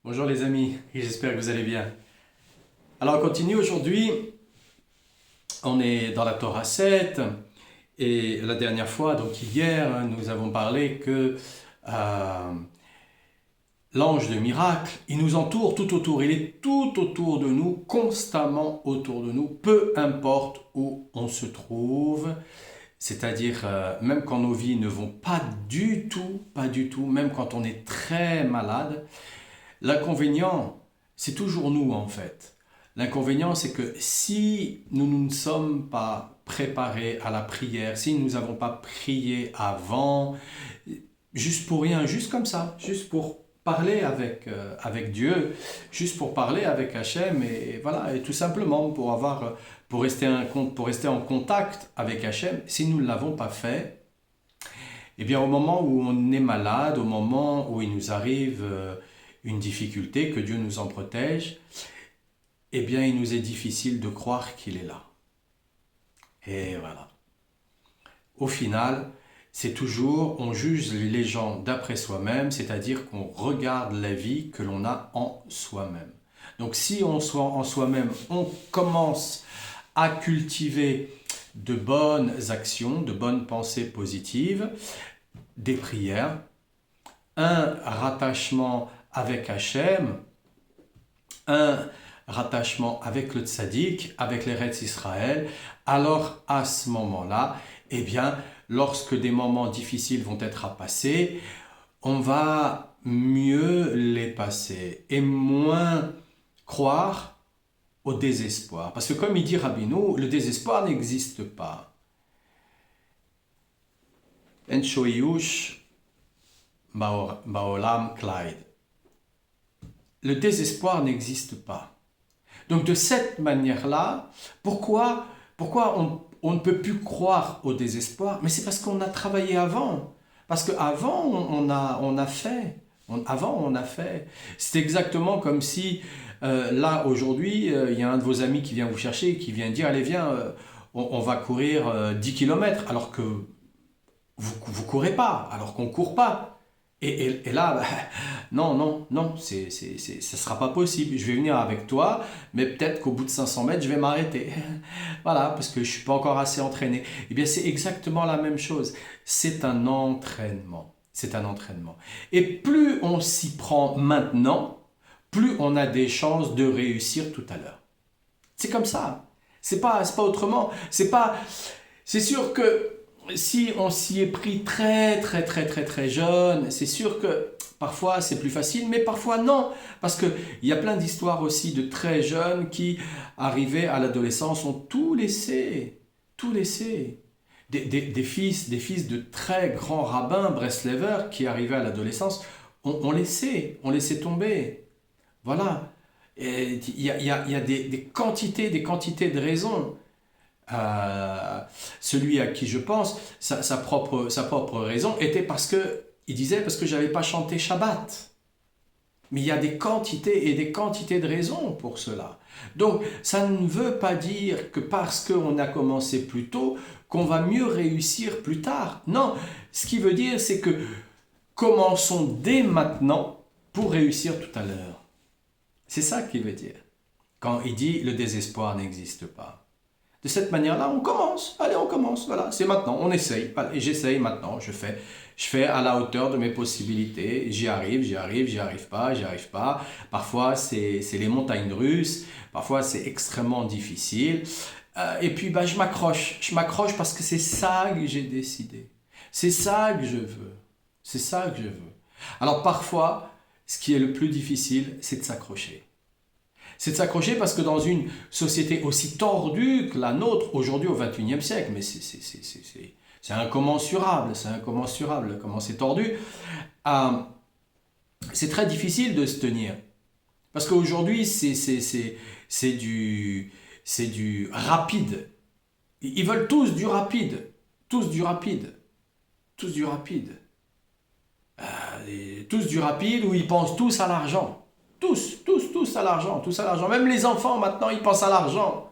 Bonjour les amis, et j'espère que vous allez bien. Alors on continue aujourd'hui, on est dans la Torah 7, et la dernière fois, donc hier, nous avons parlé que euh, l'ange de miracle, il nous entoure tout autour, il est tout autour de nous, constamment autour de nous, peu importe où on se trouve, c'est-à-dire même quand nos vies ne vont pas du tout, même quand on est très malade. L'inconvénient, c'est toujours nous en fait. L'inconvénient, c'est que si nous ne sommes pas préparés à la prière, si nous n'avons pas prié avant, juste pour rien, juste comme ça, juste pour parler avec Dieu, juste pour parler avec Hachem, et voilà, et tout simplement pour rester en contact avec Hachem, si nous ne l'avons pas fait, eh bien, au moment où on est malade, au moment où il nous arrive une difficulté, que Dieu nous en protège, eh bien, il nous est difficile de croire qu'il est là. Et voilà. Au final, c'est toujours, on juge les gens d'après soi-même, c'est-à-dire qu'on regarde la vie que l'on a en soi-même. Donc, si on soit en soi-même, on commence à cultiver de bonnes actions, de bonnes pensées positives, des prières, un rattachement avec Hachem, un rattachement avec le tzaddik, avec les Eretz Israël, alors à ce moment-là, eh bien, lorsque des moments difficiles vont être à passer, on va mieux les passer et moins croire au désespoir. Parce que comme il dit Rabbeinu, le désespoir n'existe pas. En shoyush baolam klaid. Le désespoir n'existe pas. Donc de cette manière-là, pourquoi on ne peut plus croire au désespoir? Mais c'est parce qu'on a travaillé avant. Parce qu'avant, on a fait. Avant, on a fait. C'est exactement comme si, là, aujourd'hui, il y a un de vos amis qui vient vous chercher, qui vient dire, allez, viens, on va courir 10 km, alors que vous courez pas, alors qu'on court pas. Et là, bah, non, non, non, ça sera pas possible. Je vais venir avec toi, mais peut-être qu'au bout de 500 mètres, je vais m'arrêter. Voilà, parce que je suis pas encore assez entraîné. Eh bien, c'est exactement la même chose. C'est un entraînement. C'est un entraînement. Et plus on s'y prend maintenant, plus on a des chances de réussir tout à l'heure. C'est comme ça. C'est pas autrement. C'est sûr que si on s'y est pris très jeune, c'est sûr que parfois c'est plus facile, mais parfois non. Parce qu'il y a plein d'histoires aussi de très jeunes qui, arrivés à l'adolescence, ont tout laissé. Tout laissé. Des fils de très grands rabbins Breslevers qui, arrivaient à l'adolescence, ont laissé tomber. Voilà. Et il y a des quantités de raisons. Celui à qui je pense, sa propre raison était il disait parce que j'avais pas chanté Shabbat. Mais il y a des quantités et des quantités de raisons pour cela. Donc, ça ne veut pas dire que parce qu'on a commencé plus tôt, qu'on va mieux réussir plus tard. Non, ce qui veut dire, c'est que commençons dès maintenant pour réussir tout à l'heure. C'est ça qu'il veut dire. Quand il dit le désespoir n'existe pas. De cette manière-là, on commence. Allez, on commence. Voilà, c'est maintenant. On essaye. Et j'essaye maintenant. Je fais à la hauteur de mes possibilités. J'y arrive pas, j'y arrive pas. Parfois, c'est les montagnes russes. Parfois, c'est extrêmement difficile. Et puis, bah, je m'accroche. Je m'accroche parce que c'est ça que j'ai décidé. C'est ça que je veux. C'est ça que je veux. Alors, parfois, ce qui est le plus difficile, c'est de s'accrocher. C'est de s'accrocher parce que dans une société aussi tordue que la nôtre aujourd'hui au XXIe siècle, mais c'est incommensurable comment c'est tordu, euh, c'est très difficile de se tenir. Parce qu'aujourd'hui, c'est du rapide. Ils veulent tous du rapide, tous du rapide, tous du rapide. Tous du rapide où ils pensent tous à l'argent. Tous à l'argent, tous à l'argent. Même les enfants maintenant, ils pensent à l'argent.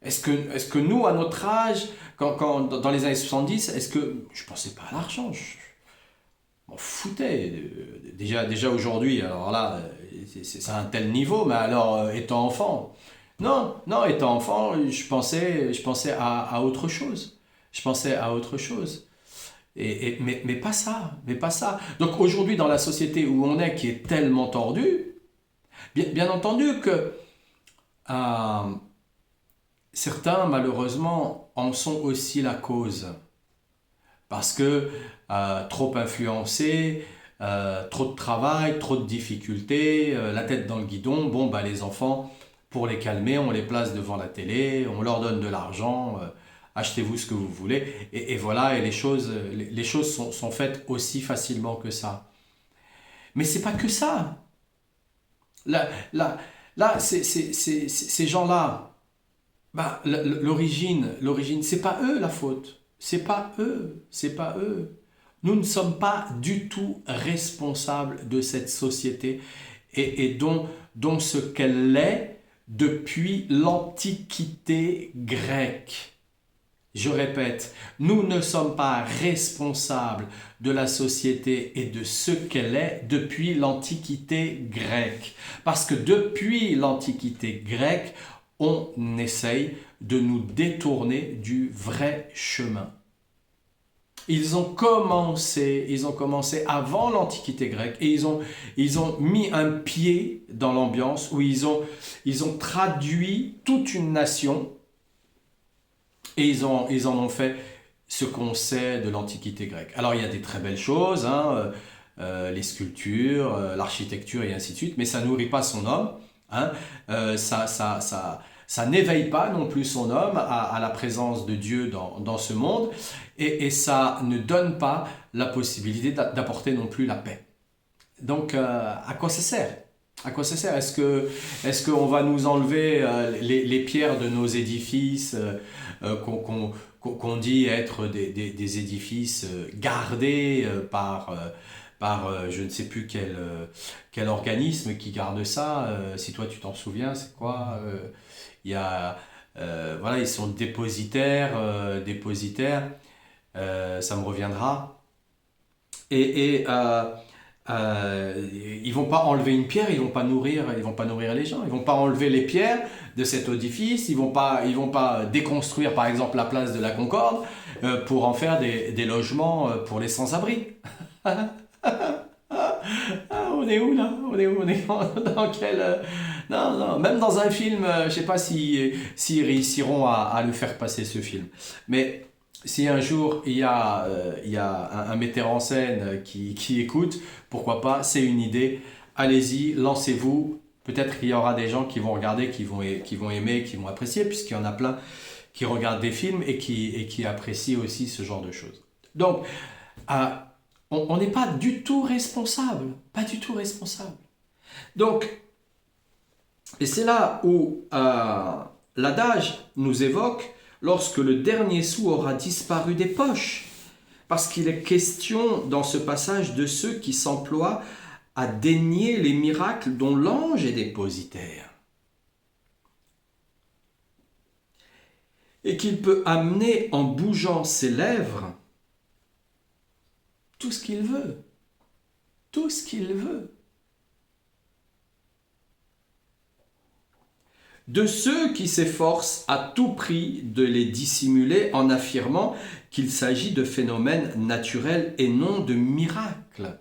Est-ce que nous, à notre âge, dans les années 70, est-ce que je pensais pas à l'argent? Je m'en foutais. Déjà aujourd'hui, alors là, c'est à un tel niveau, mais alors, étant enfant, non, non, étant enfant, je pensais à autre chose. Je pensais à autre chose. Mais pas ça, mais pas ça. Donc aujourd'hui, dans la société où on est, qui est tellement tordue, bien entendu que euh, certains, malheureusement, en sont aussi la cause. Parce que trop influencés, trop de travail, trop de difficultés, la tête dans le guidon, bon, bah, les enfants, pour les calmer, on les place devant la télé, on leur donne de l'argent, achetez-vous ce que vous voulez, et voilà, et les choses sont faites aussi facilement que ça. Mais c'est pas que ça. Là, là, là ces gens-là, bah, l'origine, c'est pas eux la faute. C'est pas eux, c'est pas eux. Nous ne sommes pas du tout responsables de cette société et dont ce qu'elle est depuis l'Antiquité grecque. Je répète, nous ne sommes pas responsables de la société et de ce qu'elle est depuis l'Antiquité grecque. Parce que depuis l'Antiquité grecque, on essaye de nous détourner du vrai chemin. Ils ont commencé avant l'Antiquité grecque et ils ont mis un pied dans l'ambiance où ils ont traduit toute une nation et ils en ont fait ce qu'on sait de l'Antiquité grecque. Alors il y a des très belles choses, hein, les sculptures, l'architecture et ainsi de suite, mais ça nourrit pas son homme. Hein, ça n'éveille pas non plus son homme à la présence de Dieu dans ce monde et ça ne donne pas la possibilité d'apporter non plus la paix. Donc à quoi ça sert? À quoi ça sert? Est-ce qu'on va nous enlever les pierres de nos édifices qu'on dit être des édifices gardés par je ne sais plus quel organisme qui garde ça. Si toi tu t'en souviens, c'est quoi? Il y a, voilà, ils sont dépositaires, ça me reviendra. Et ils vont pas enlever une pierre, ils vont pas nourrir les gens, ils vont pas enlever les pierres de cet édifice, ils vont pas déconstruire par exemple la place de la Concorde pour en faire des logements pour les sans-abri. Ah, on est où là? On est dans quel... Non, non, même dans un film, je sais pas si réussiront à le faire passer ce film. Mais si un jour il y a un metteur en scène qui écoute, pourquoi pas, c'est une idée. Allez-y, lancez-vous. Peut-être qu'il y aura des gens qui vont regarder, qui vont aimer, qui vont apprécier, puisqu'il y en a plein qui regardent des films et qui apprécient aussi ce genre de choses. Donc, euh, on n'est pas du tout responsable. Pas du tout responsable. Donc, et c'est là où l'adage nous évoque lorsque le dernier sou aura disparu des poches. Parce qu'il est question dans ce passage de ceux qui s'emploient à dénier les miracles dont l'ange est dépositaire. Et qu'il peut amener en bougeant ses lèvres tout ce qu'il veut. Tout ce qu'il veut. De ceux qui s'efforcent à tout prix de les dissimuler en affirmant qu'il s'agit de phénomènes naturels et non de miracles.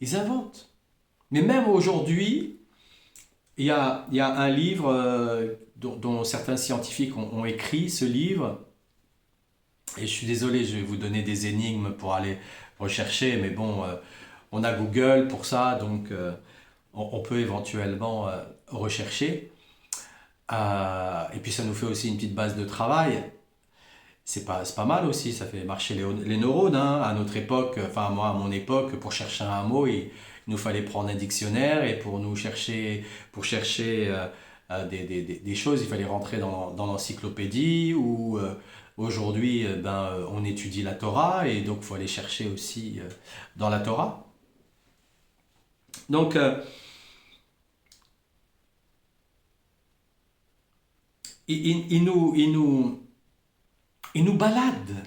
Ils inventent. Mais même aujourd'hui, il y a un livre dont certains scientifiques ont écrit ce livre. Et je suis désolé, je vais vous donner des énigmes pour aller rechercher, mais bon, on a Google pour ça, donc on peut éventuellement rechercher. Et puis ça nous fait aussi une petite base de travail. C'est pas mal aussi, ça fait marcher les neurones. Hein. À notre époque, enfin moi à mon époque, pour chercher un mot, il nous fallait prendre un dictionnaire et pour chercher des choses, il fallait rentrer dans l'encyclopédie ou aujourd'hui, on étudie la Torah et donc il faut aller chercher aussi dans la Torah. Donc, il nous balade.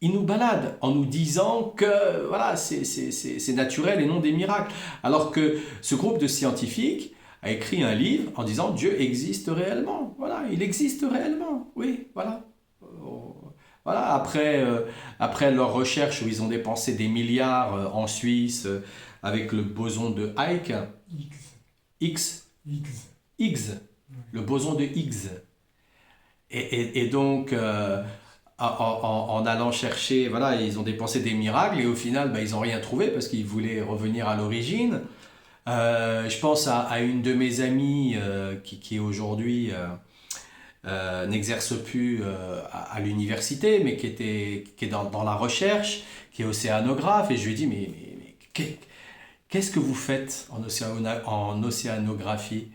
ils nous baladent en nous disant que voilà, c'est naturel et non des miracles. Alors que ce groupe de scientifiques a écrit un livre en disant Dieu existe réellement. Voilà, il existe réellement. Oui, voilà. Voilà, après leur recherche où ils ont dépensé des milliards en Suisse avec le boson de Ike, X. X, X. Higgs, le boson de Higgs. Et donc, en allant chercher, voilà, ils ont dépensé des miracles et au final, bah, ils n'ont rien trouvé parce qu'ils voulaient revenir à l'origine. Je pense à une de mes amies qui aujourd'hui n'exerce plus à l'université, mais qui est dans la recherche, qui est océanographe. Et je lui dis, qu'est-ce que vous faites en océanographie?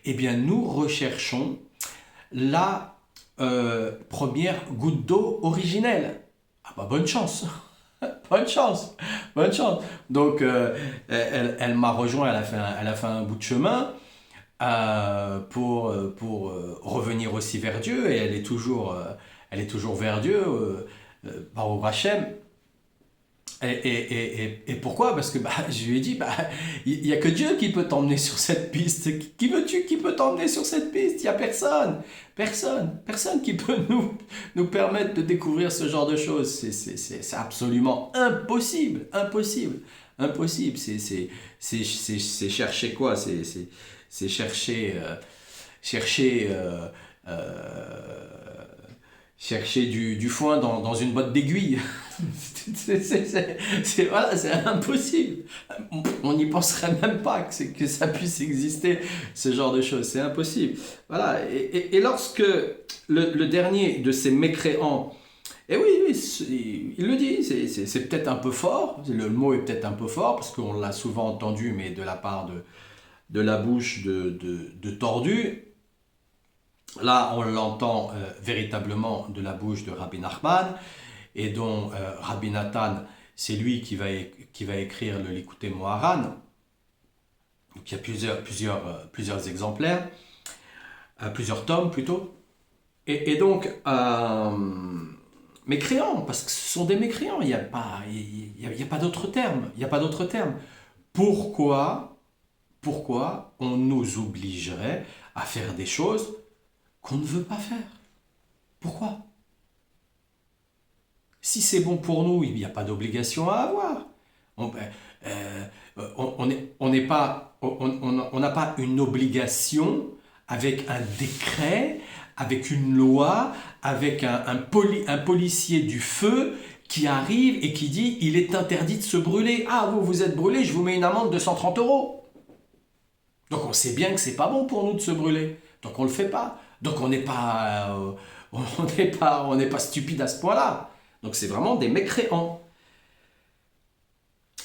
Eh bien, nous recherchons la première goutte d'eau originelle. Ah bah bonne chance, bonne chance, bonne chance. Donc elle m'a rejoint, elle a fait un bout de chemin pour revenir aussi vers Dieu et elle est toujours vers Dieu, Baruch Hashem. Et pourquoi? Parce que bah, je lui ai dit, bah, il n'y a que Dieu qui peut t'emmener sur cette piste. Qui veux-tu qui peut t'emmener sur cette piste? Il n'y a personne. Personne qui peut nous permettre de découvrir ce genre de choses. C'est absolument impossible. Impossible. C'est chercher quoi? C'est chercher, chercher du foin dans une botte d'aiguille. Voilà, c'est impossible. On n'y penserait même pas que ça puisse exister, ce genre de choses. C'est impossible. Voilà. Et lorsque le dernier de ces mécréants, et oui, il le dit, c'est peut-être un peu fort, le mot est peut-être un peu fort, parce qu'on l'a souvent entendu, mais de la part de la bouche de Tordu. Là, on l'entend véritablement de la bouche de Rabbi Nachman, et dont Rabbi Nathan, c'est lui qui va écrire le Likutei Moharan. Donc il y a plusieurs exemplaires, plusieurs tomes plutôt. Et donc, mécréants, parce que ce sont des mécréants, il n'y a pas d'autre terme. Il n'y a pas d'autre terme. Pourquoi on nous obligerait à faire des choses qu'on ne veut pas faire? Pourquoi? Si c'est bon pour nous, il n'y a pas d'obligation à avoir. On n'a pas une obligation avec un décret, avec une loi, avec un policier du feu qui arrive et qui dit il est interdit de se brûler. Ah, vous êtes brûlé, je vous mets une amende de 130 €. Donc on sait bien que c'est pas bon pour nous de se brûler. Donc on le fait pas. Donc on n'est pas, on n'est pas stupide à ce point-là. Donc c'est vraiment des mécréants.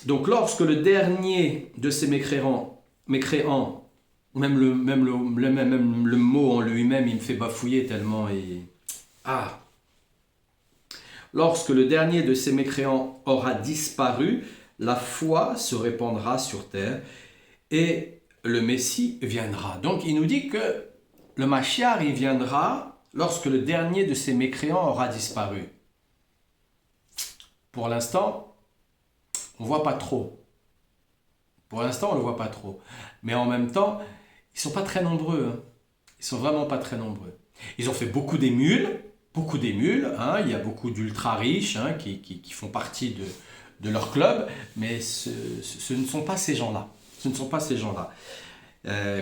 Donc lorsque le dernier de ces mécréants, même le mot en lui-même, il me fait bafouiller tellement. Lorsque le dernier de ces mécréants aura disparu, la foi se répandra sur terre et le Messie viendra. Donc il nous dit que le Mashiach, il viendra lorsque le dernier de ces mécréants aura disparu. Pour l'instant, on ne voit pas trop. Pour l'instant, on ne le voit pas trop. Mais en même temps, ils ne sont pas très nombreux. Hein. Ils ne sont vraiment pas très nombreux. Ils ont fait beaucoup d'émules. Hein. Il y a beaucoup d'ultra riches hein, qui font partie de leur club. Mais ce ne sont pas ces gens-là. Ce ne sont pas ces gens-là.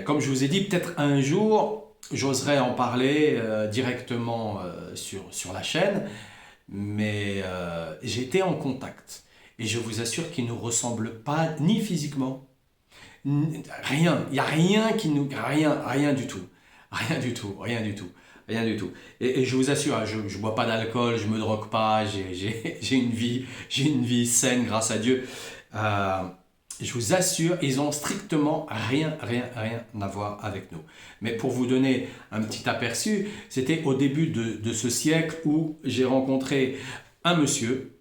Comme je vous ai dit, peut-être un jour, j'oserais en parler directement sur la chaîne. Mais j'ai été en contact. Et je vous assure qu'ils ne nous ressemblent pas, ni physiquement. Rien. Il n'y a rien qui nous... Rien du tout. Rien du tout. Et je vous assure, je ne bois pas d'alcool, je ne me drogue pas, j'ai une vie saine grâce à Dieu. Je vous assure, ils ont strictement rien à voir avec nous. Mais pour vous donner un petit aperçu, c'était au début de ce siècle où j'ai rencontré un monsieur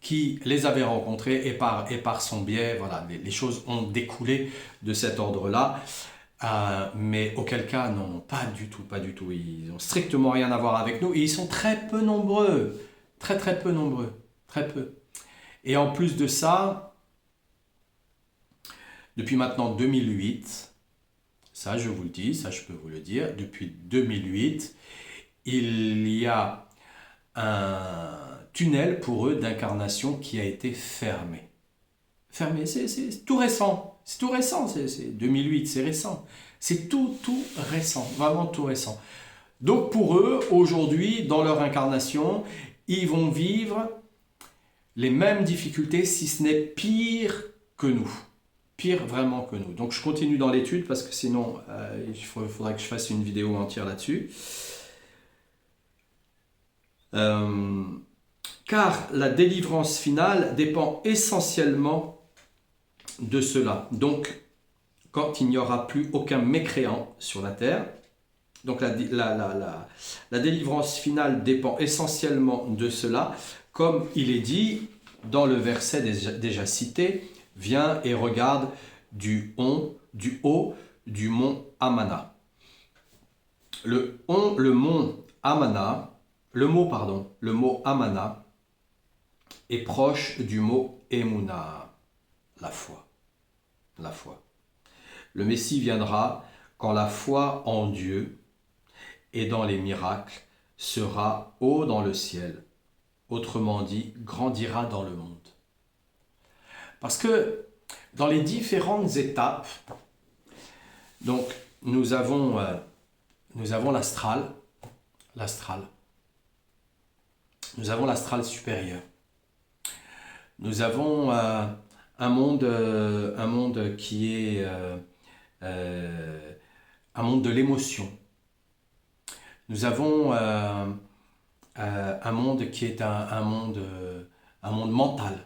qui les avait rencontrés et par son biais, voilà, les choses ont découlé de cet ordre-là. Mais auquel cas, non, pas du tout. Ils ont strictement rien à voir avec nous et ils sont très peu nombreux. Très très peu nombreux. Très peu. Et en plus de ça, depuis maintenant 2008, ça je vous le dis, ça je peux vous le dire, depuis 2008, il y a un tunnel pour eux d'incarnation qui a été fermé. Fermé, c'est tout récent. C'est tout récent, c'est 2008, c'est récent. C'est tout récent, vraiment tout récent. Donc pour eux, aujourd'hui, dans leur incarnation, ils vont vivre les mêmes difficultés, si ce n'est pire que nous. Pire vraiment que nous. Donc je continue dans l'étude parce que sinon, il faudra que je fasse une vidéo entière là-dessus. Car la délivrance finale dépend essentiellement de cela. Donc, quand il n'y aura plus aucun mécréant sur la terre, donc la délivrance finale dépend essentiellement de cela, comme il est dit dans le verset déjà cité, viens et regarde du haut du mont Amana. Le mont Amana, le mot Amana est proche du mot Emouna, la foi. La foi. Le Messie viendra quand la foi en Dieu et dans les miracles sera haut dans le ciel, autrement dit, grandira dans le monde. Parce que dans les différentes étapes, donc nous avons l'astral, nous avons l'astral supérieur, nous avons un monde qui est un monde de l'émotion. Nous avons un monde qui est un monde mental.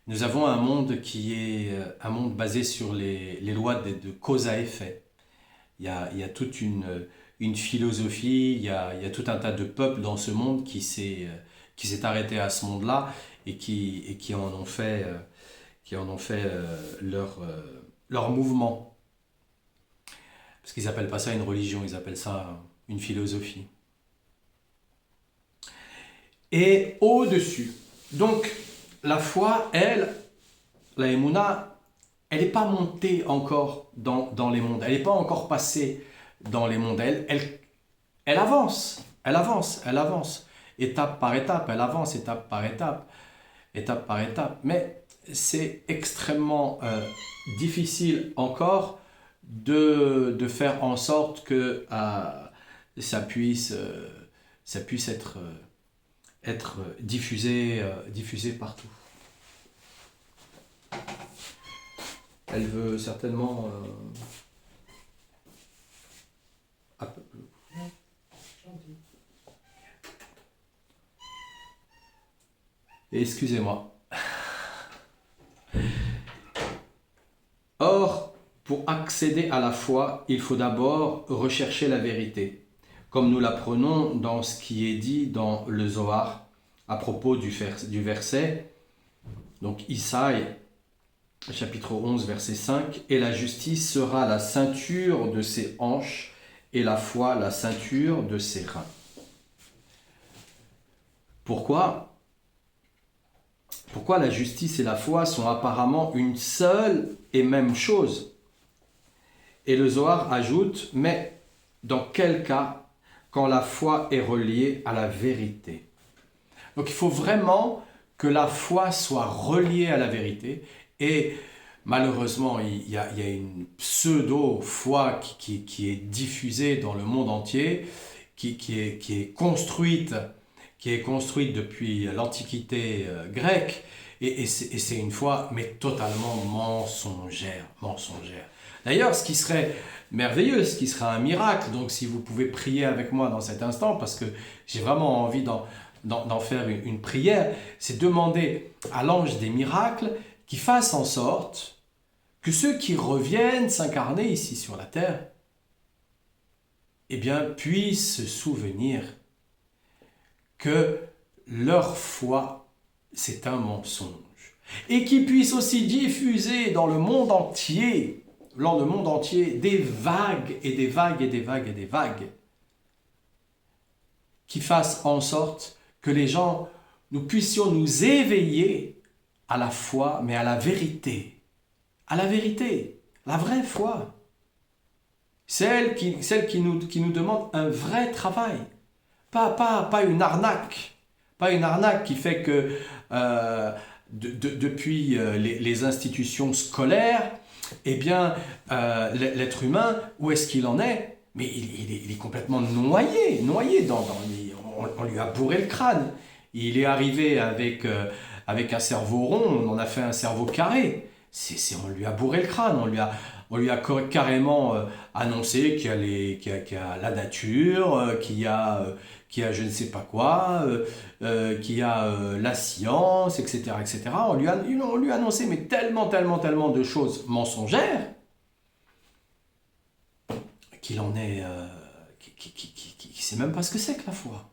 Nous avons un monde qui est un monde basé sur les lois de cause à effet. Il y a toute une philosophie, il y a tout un tas de peuples dans ce monde qui s'est arrêté à ce monde-là et qui en ont fait, leur mouvement. Parce qu'ils n'appellent pas ça une religion, ils appellent ça une philosophie. Et au-dessus, donc la foi, elle, la Emouna, elle n'est pas montée encore dans les mondes, elle n'est pas encore passée dans les mondes, elle avance, étape par étape, elle avance étape par étape, mais c'est extrêmement difficile encore de faire en sorte que ça puisse être diffusé partout. Elle veut certainement excusez-moi. Or, pour accéder à la foi, il faut d'abord rechercher la vérité, comme nous l'apprenons dans ce qui est dit dans le Zohar à propos du verset, donc Isaïe, chapitre 11, verset 5, « Et la justice sera la ceinture de ses hanches, et la foi la ceinture de ses reins. » Pourquoi la justice et la foi sont apparemment une seule et même chose? Et le Zohar ajoute, mais dans quel cas quand la foi est reliée à la vérité? Donc il faut vraiment que la foi soit reliée à la vérité. Et malheureusement, il y a une pseudo-foi qui est diffusée dans le monde entier, qui est construite depuis l'Antiquité grecque. Et c'est une foi, mais totalement mensongère. D'ailleurs, ce qui serait merveilleux, ce qui serait un miracle, donc si vous pouvez prier avec moi dans cet instant, parce que j'ai vraiment envie d'en faire une prière, c'est demander à l'ange des miracles qui fasse en sorte que ceux qui reviennent s'incarner ici sur la terre, eh bien, puissent se souvenir que leur foi, c'est un mensonge. Et qu'ils puissent aussi diffuser dans le monde entier, des vagues et des vagues et des vagues et des vagues, qui fassent en sorte que les gens, nous puissions nous éveiller à la foi, mais à la vérité. À la vérité, la vraie foi. Celle qui nous demande un vrai travail. Pas une arnaque. Pas une arnaque qui fait que depuis les institutions scolaires, eh bien, l'être humain, où est-ce qu'il en est? Mais il est complètement noyé on lui a bourré le crâne. Il est arrivé avec un cerveau rond, on en a fait un cerveau carré. On lui a bourré le crâne, on lui a carrément annoncé qu'il y a la nature, qu'il y a je ne sais pas quoi, qu'il y a la science, etc., etc. On lui a annoncé mais tellement de choses mensongères qu'il en est, qu'il sait même pas ce que c'est que la foi.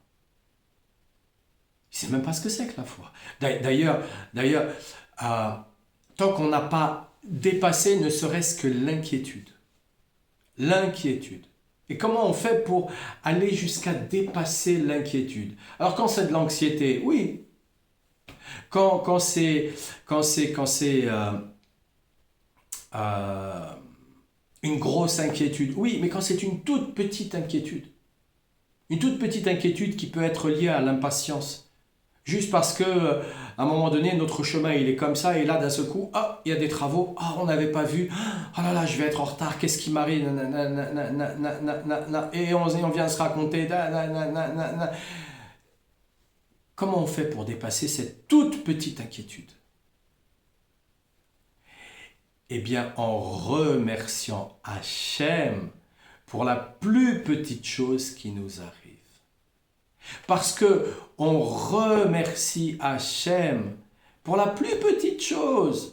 Il sait même pas ce que c'est que la foi. D'ailleurs, tant qu'on n'a pas dépassé ne serait-ce que l'inquiétude. L'inquiétude. Et comment on fait pour aller jusqu'à dépasser l'inquiétude? Alors quand c'est de l'anxiété, oui. Quand c'est une grosse inquiétude, oui. Mais quand c'est une toute petite inquiétude qui peut être liée à l'impatience, juste parce que à un moment donné notre chemin il est comme ça et là d'un seul coup il y a des travaux, on n'avait pas vu, oh là là je vais être en retard, qu'est-ce qui m'arrive, et on vient se raconter, comment on fait pour dépasser cette toute petite inquiétude? Eh bien en remerciant Hachem pour la plus petite chose qui nous arrive. Parce que on remercie Hachem pour la plus petite chose.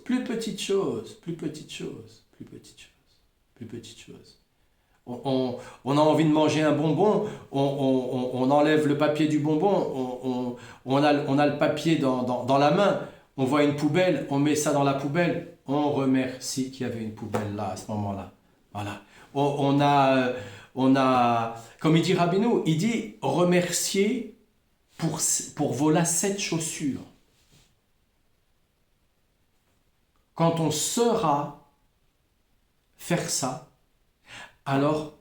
On a envie de manger un bonbon, on enlève le papier du bonbon, on a le papier dans la main, on voit une poubelle, on met ça dans la poubelle, on remercie qu'il y avait une poubelle là à ce moment-là. Voilà. On a, comme il dit Rabbeinu, il dit remercier pour vos lacets de chaussures. Quand on saura faire ça, alors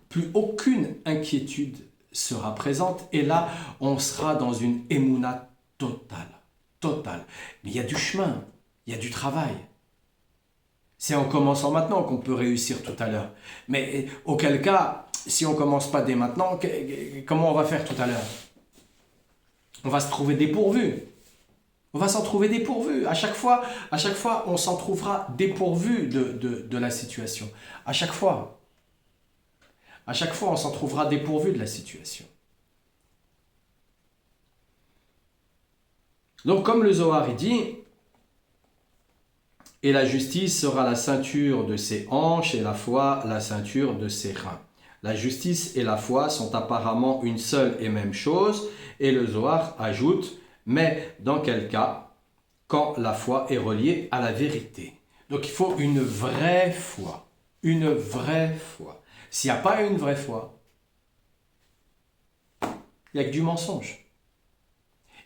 plus aucune inquiétude sera présente et là on sera dans une émouna totale. Mais il y a du chemin, il y a du travail. C'est en commençant maintenant qu'on peut réussir tout à l'heure. Mais auquel cas, si on ne commence pas dès maintenant, comment on va faire tout à l'heure? On va se trouver dépourvu. On va s'en trouver dépourvu. À chaque fois, on s'en trouvera dépourvu de la situation. À chaque fois, on s'en trouvera dépourvu de la situation. Donc, comme le Zohar il dit, et la justice sera la ceinture de ses hanches et la foi la ceinture de ses reins. La justice et la foi sont apparemment une seule et même chose, et le Zohar ajoute, mais dans quel cas? Quand la foi est reliée à la vérité. Donc il faut une vraie foi. Une vraie foi. S'il n'y a pas une vraie foi, il n'y a que du mensonge.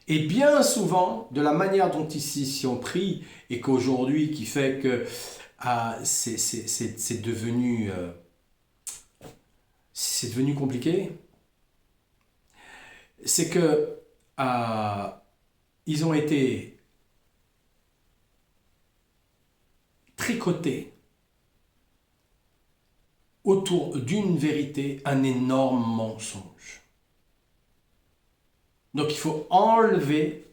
Et bien souvent, de la manière dont ici on prie, et qu'aujourd'hui, qui fait que c'est devenu compliqué, c'est que ils ont été tricotés autour d'une vérité, un énorme mensonge. Donc il faut enlever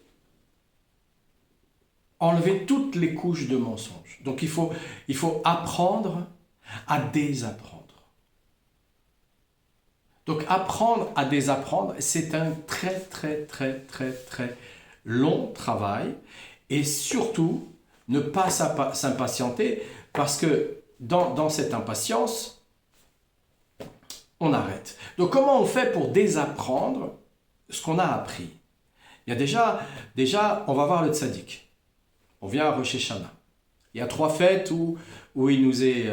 toutes les couches de mensonges. Donc il faut apprendre à désapprendre. Donc apprendre à désapprendre, c'est un très long travail, et surtout ne pas s'impatienter, parce que dans cette impatience, on arrête. Donc comment on fait pour désapprendre ce qu'on a appris? Il y a déjà, on va voir le tzaddik. On vient à Rosh Hashanah. Il y a 3 fêtes où il nous est,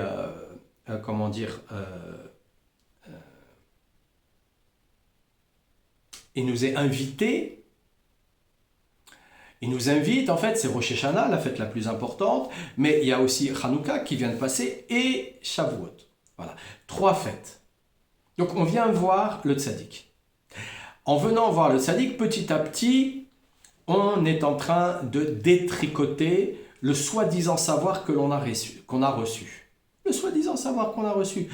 il nous est invité. Il nous invite, en fait, c'est Rosh Hashanah, la fête la plus importante, mais il y a aussi Hanouka qui vient de passer et Shavuot. Voilà, 3 fêtes. Donc on vient voir le tzaddik. En venant voir le tzaddik, petit à petit, on est en train de détricoter le soi-disant savoir que l'on a reçu, qu'on a reçu. Le soi-disant savoir qu'on a reçu.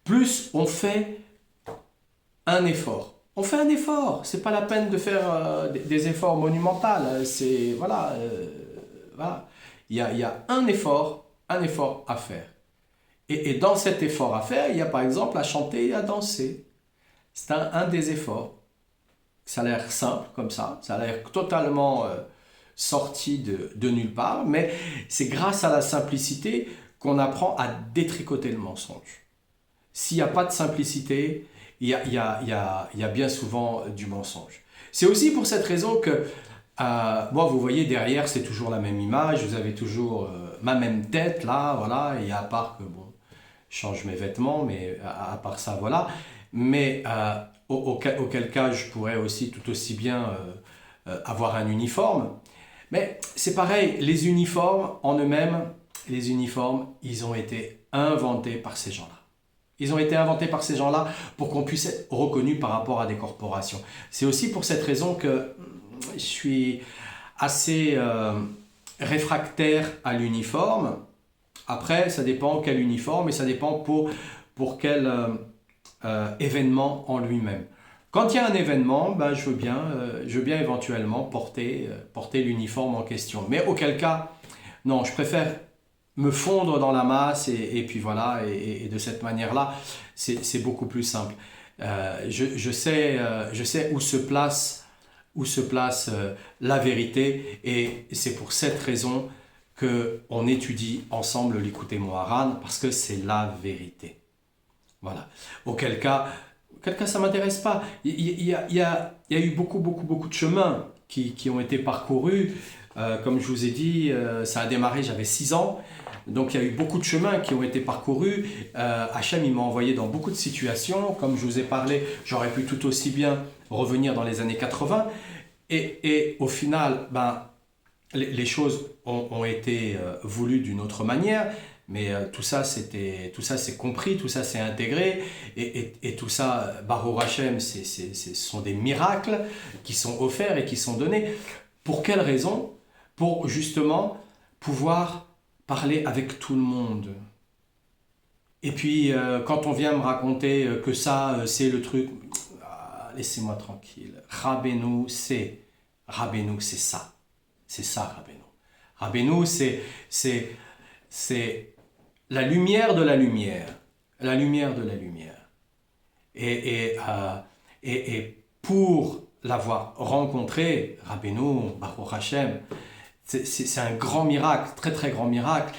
Plus on fait un effort. On fait un effort. C'est pas la peine de faire des efforts monumentaux. C'est voilà, voilà. Il y a un effort à faire. Et dans cet effort à faire, il y a par exemple à chanter et à danser. C'est un des efforts. Ça a l'air simple comme ça. Ça a l'air totalement sorti de nulle part. Mais c'est grâce à la simplicité qu'on apprend à détricoter le mensonge. S'il n'y a pas de simplicité, il y a bien souvent du mensonge. C'est aussi pour cette raison que, moi, vous voyez, derrière, c'est toujours la même image, vous avez toujours ma même tête, là, voilà, et à part que, bon, je change mes vêtements, mais à part ça, voilà. Mais auquel cas, je pourrais aussi tout aussi bien avoir un uniforme. Mais c'est pareil, les uniformes en eux-mêmes, les uniformes, ils ont été inventés par ces gens-là. Ils ont été inventés par ces gens-là pour qu'on puisse être reconnu par rapport à des corporations. C'est aussi pour cette raison que je suis assez réfractaire à l'uniforme. Après, ça dépend quel uniforme et ça dépend pour quel événement en lui-même. Quand il y a un événement, ben, je veux bien éventuellement porter l'uniforme en question. Mais auquel cas, non, je préfère me fondre dans la masse et puis voilà, et de cette manière-là, c'est beaucoup plus simple. Je sais où se place, la vérité et c'est pour cette raison qu'on étudie ensemble l'Ikouté Moharan parce que c'est la vérité. Voilà. Auquel cas ça ne m'intéresse pas. Il y a eu beaucoup de chemins qui ont été parcourus. Comme je vous ai dit, ça a démarré, j'avais 6 ans. Donc il y a eu beaucoup de chemins qui ont été parcourus. Hachem, il m'a envoyé dans beaucoup de situations. Comme je vous ai parlé, j'aurais pu tout aussi bien revenir dans les années 80. Et au final, ben, les choses ont été voulues d'une autre manière. Mais tout ça c'est compris, tout ça c'est intégré. Et tout ça, Baruch Hashem, ce sont des miracles qui sont offerts et qui sont donnés. Pour quelle raison? Pour justement pouvoir parler avec tout le monde. Et puis, quand on vient me raconter que ça, c'est le truc, laissez-moi tranquille. Rabbeinu, c'est ça. C'est ça, Rabbeinu. Rabbeinu, c'est la lumière de la lumière. La lumière de la lumière. Et pour l'avoir rencontré, Rabbeinu, Baruch Hashem, c'est un grand miracle, très très grand miracle.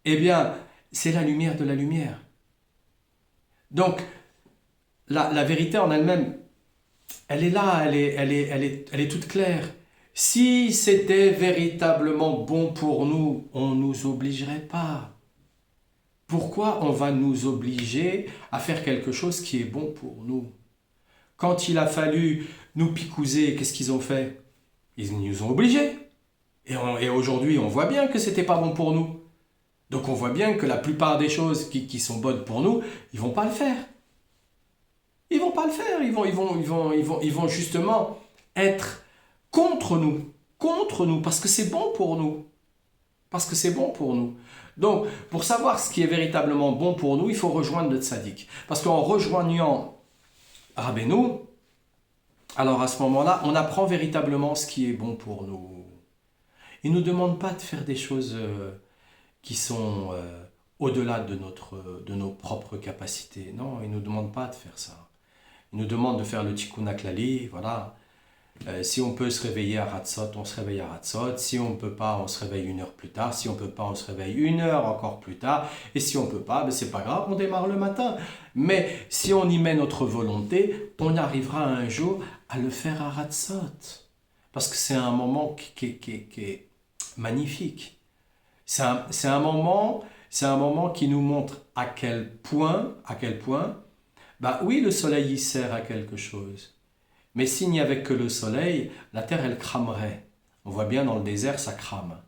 Eh bien, c'est la lumière de la lumière. Donc, la vérité en elle-même, elle est là, elle est toute claire. Si c'était véritablement bon pour nous, on ne nous obligerait pas. Pourquoi on va nous obliger à faire quelque chose qui est bon pour nous? Quand il a fallu nous picouser, qu'est-ce qu'ils ont fait? Ils nous ont obligés. Et aujourd'hui, on voit bien que c'était pas bon pour nous. Donc on voit bien que la plupart des choses qui sont bonnes pour nous, ils vont pas le faire. Ils vont pas le faire. Ils vont justement être contre nous, parce que c'est bon pour nous. Parce que c'est bon pour nous. Donc, pour savoir ce qui est véritablement bon pour nous, il faut rejoindre le tzaddik. Parce qu'en rejoignant Rabbeinu, alors à ce moment-là, on apprend véritablement ce qui est bon pour nous. Il ne nous demande pas de faire des choses qui sont au-delà de nos propres capacités. Non, il ne nous demande pas de faire ça. Il nous demande de faire le tikkun haklali, voilà. Si on peut se réveiller à Hatzot, on se réveille à Hatzot. Si on ne peut pas, on se réveille 1 heure plus tard. Si on ne peut pas, on se réveille 1 heure encore plus tard. Et si on ne peut pas, ben c'est pas grave, on démarre le matin. Mais si on y met notre volonté, on arrivera un jour à le faire à Hatzot. Parce que c'est un moment qui est magnifique. C'est un moment qui nous montre à quel point, bah oui, le soleil y sert à quelque chose. Mais s'il n'y avait que le soleil, la terre, elle cramerait. On voit bien dans le désert, ça crame.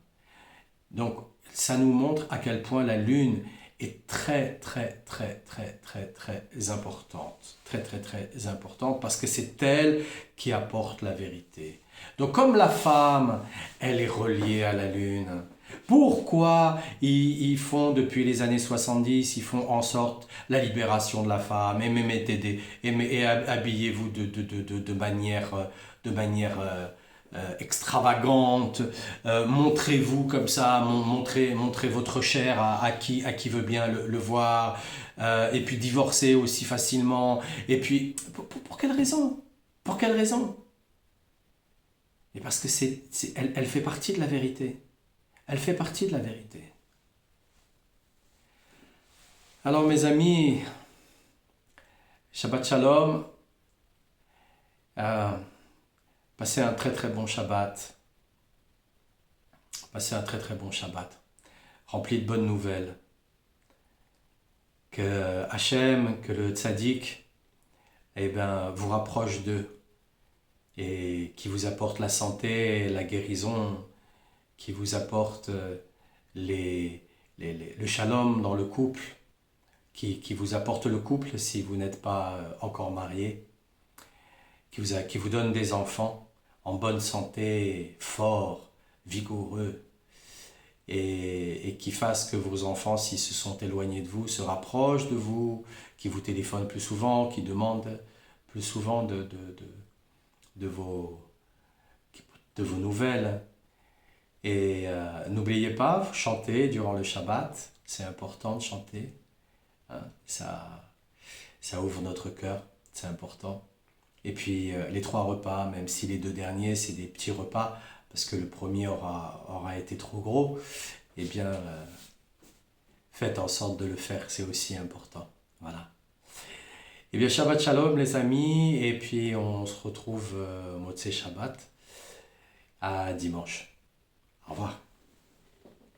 Donc, ça nous montre à quel point la lune est très, très, très, très, très, très importante. Très, très, très importante parce que c'est elle qui apporte la vérité. Donc, comme la femme, elle est reliée à la lune. Pourquoi ils font depuis les années 70, ils font en sorte la libération de la femme et habillez-vous de manière extravagante, montrez-vous comme ça, montrez votre chair à qui veut bien le voir, et puis divorcez aussi facilement. Et puis, pour quelle raison? Pour quelle raison? Et parce que elle fait partie de la vérité. Elle fait partie de la vérité. Alors mes amis, Shabbat Shalom, euh, passez un très très bon Shabbat. Passez un très très bon Shabbat, rempli de bonnes nouvelles. Que Hachem, que le Tzaddik, vous rapproche d'eux et qui vous apporte la santé, la guérison, qui vous apporte le shalom dans le couple, qui vous apporte le couple si vous n'êtes pas encore marié, qui vous donne des enfants en bonne santé, forts, vigoureux, et qui fasse que vos enfants, s'ils se sont éloignés de vous, se rapprochent de vous, qui vous téléphonent plus souvent, qui demandent plus souvent de vos nouvelles. Et n'oubliez pas, chantez durant le Shabbat, c'est important de chanter, hein, ça ouvre notre cœur, c'est important. Et puis les 3 repas, même si les 2 derniers c'est des petits repas, parce que le premier aura été trop gros, eh bien faites en sorte de le faire, c'est aussi important. Voilà. Eh bien Shabbat Shalom les amis, et puis on se retrouve Motzei Shabbat à dimanche. Au revoir.